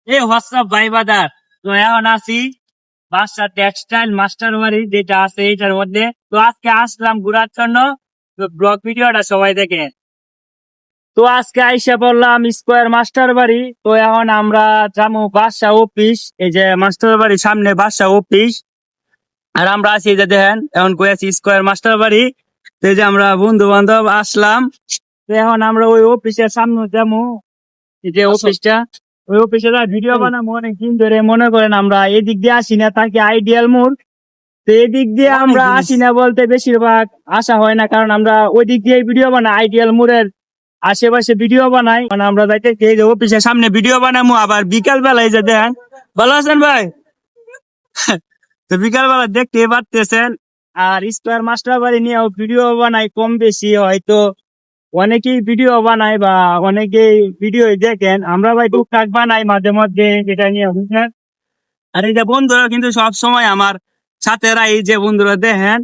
এই হোয়াটসঅ্যাপ ভাই বাদার। তো এখন আছি বাদশা টেক্সটাইল মাস্টার বাড়ি যেটা আছে এটার মধ্যে। তো আজকে আসলাম ঘোরার জন্য। তো ব্লগ ভিডিওটা সবাই দেখে। তো আজকে আইসা পড়লাম স্কোয়ার মাস্টার বাড়ি। তো এখন আমরা যাবো বাদশা অফিস, এই যে মাস্টার বাড়ির সামনে বাদশা অফিস। আর আমরা আছি এই যে দেখেন এখন কই আছি স্কোয়ার মাস্টার বাড়ি। তো এই যে আমরা বন্ধু বান্ধব আসলাম। তো এখন আমরা ওই অফিসের সামনে যাবো, এই যে অফিসটা। ওই অফিসে ভিডিও বানাবো অনেকদিন ধরে। মনে করেন আমরা এদিক দিয়ে আসি না, তাকে আইডিয়াল মোড়। তো এদিক দিয়ে আমরা আসি না বলতে বেশিরভাগ আসা হয় না, কারণ আমরা ওই দিক দিয়ে ভিডিও বানাই, আইডিয়াল মোড়ের আশেপাশে ভিডিও বানাই। মানে আমরা যাইতে এই যে অফিসের সামনে ভিডিও বানাবো, আবার বিকাল বেলায় যে দেন। ভালো আছেন ভাই? তো বিকাল বেলা দেখতে পারতেছেন। আর স্কোয়ার মাস্টার বাড়ি নিয়েও ভিডিও বানাই কম বেশি, হয়তো অনেকেই ভিডিও বানায় বা অনেকেই ভিডিও দেখেন। আমরা ভাই টুকটাক বানাই মাঝে মধ্যে, এটা নিয়ে বুঝলেন। আর এই যে বন্ধুরা কিন্তু সব সময় আমার সাথে রাই, যে বন্ধুরা দেখেন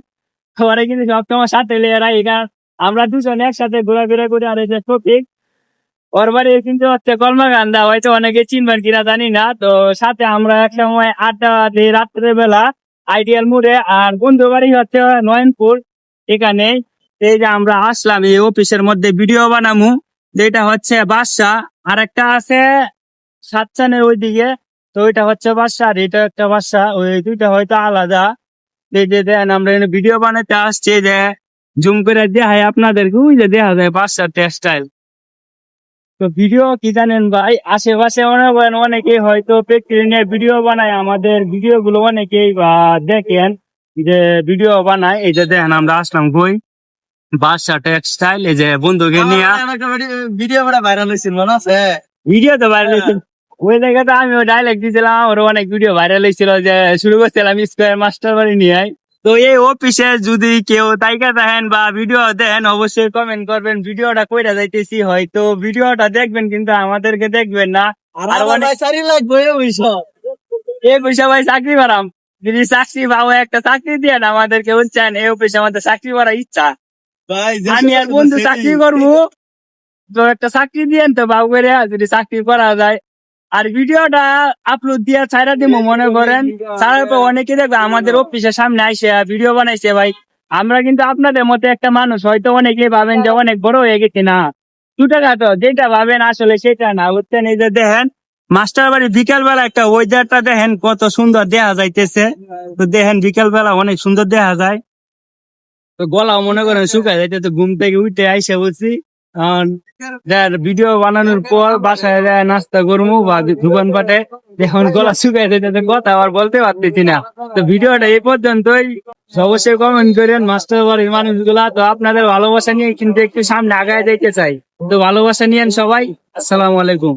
ওরা কিন্তু সবসময় সাথে রাই। কারণ আমরা দুজন একসাথে ঘোরাফেরা করি। আর এই যে টপিক, ওর বাড়ি কিন্তু হচ্ছে কলমাকান্দা, হয়তো অনেকে চিনবেন কিনা জানি না। তো সাথে আমরা এক সময় আড্ডা দিই রাত্রে বেলা আইডিয়াল মোড়ে। আর বন্ধু বাড়ি হচ্ছে নয়নপুর, এখানে। এই যে আমরা আসলাম এই অফিসের মধ্যে ভিডিও বানামু, যেটা হচ্ছে বাদশা। আর একটা আছে সাতচানের ওইদিকে, তো ওইটা হচ্ছে বাদশা আর এটা একটা বাদশা, ওই দুইটা হয়তো আলাদা। এই যে দেন আমরা এখানে ভিডিও বানাতে আসছি, যে জুম করে দেখায় আপনাদেরকে, ওই যে দেখা যায় বাদশা টেক্সটাইল। তো ভিডিও কি জানেন ভাই, আশেপাশে মনে করেন অনেকেই হয়তো প্র্যাকটিস নিয়ে ভিডিও বানায়, আমাদের ভিডিও গুলো অনেকেই দেখেন যে ভিডিও বানায়। এই যে দেখেন আমরা আসলাম কই, বাদশা টেক্সটাইল। এই যে বন্ধুকে নিয়ে ভিডিও বড় ভাইরাল হয়েছিল মনে আছে? ভিডিও তো ভাইরাল হয়েছিল। ওই জায়গাতে আমি ডাইলেক্ট দিয়েছিলাম, ওর অনেক ভিডিও ভাইরাল হয়েছিল, যে শুরু করছিলাম স্কোয়ার মাস্টার বাড়ি নিয়ে। তো এই অফিসে যদি কেউ তাইকা দেখেন বা ভিডিও দেখেন, অবশ্যই কমেন্ট করবেন ভিডিওটা কইরা যাইতেছি। হয়তো ভিডিওটা দেখবেন কিন্তু আমাদেরকে দেখবেন না। আর আর আমার অনেক ভাই সারি লাগবে ওইসব। এই পয়সা ভাই চাকরি করাম, যদি চাকরি পাবো একটা চাকরি দিয়ে না আমাদেরকে, বুঝছেন। এই অফিসে আমাদের চাকরি করার ইচ্ছা। ভাই আমি আর বন্ধু চাকরি করবো, তো একটা চাকরি দিয়েন তো বাবু করে, যদি চাকরি করা যায়। আর ভিডিওটা আপলোড দিয়ে ছাইরা দিব, মনে করেন ছাড়ার পর অনেকে দেখবে আমাদের অফিসের সামনে আইসে ভিডিও বানাইছে। ভাই আমরা কিন্তু আপনাদের মতো একটা মানুষ, হয়তো অনেকে ভাবেন যে অনেক বড় হয়ে গেছে, না ছোটখাটো যেটা ভাবেন আসলে সেটা না, বুঝছেন। এই যে দেখেন মাস্টার বাড়ি বিকাল বেলা একটা ওয়েদারটা দেখেন কত সুন্দর দেখা যাইতেছে। তো দেখেন বিকাল বেলা অনেক সুন্দর দেখা যায়। তো গলাও মনে করেন শুকায় যাইতে। তো ঘুম থেকে উঠে আইসে বলছি ভিডিও বানানোর পর বাসায় যায় নাস্তা করবো বা দোকান পাটে, এখন গলা শুকায় যেতে কথা আবার বলতে পারতেছি না। তো ভিডিওটা এই পর্যন্তই। অবশ্যই কমেন্ট করেন মাস্টার বাড়ির মানুষগুলা। তো আপনাদের ভালোবাসা নিয়ে কিন্তু একটু সামনে আগায় যেতে চাই। তো ভালোবাসা নিয়েন সবাই। আসসালামু আলাইকুম।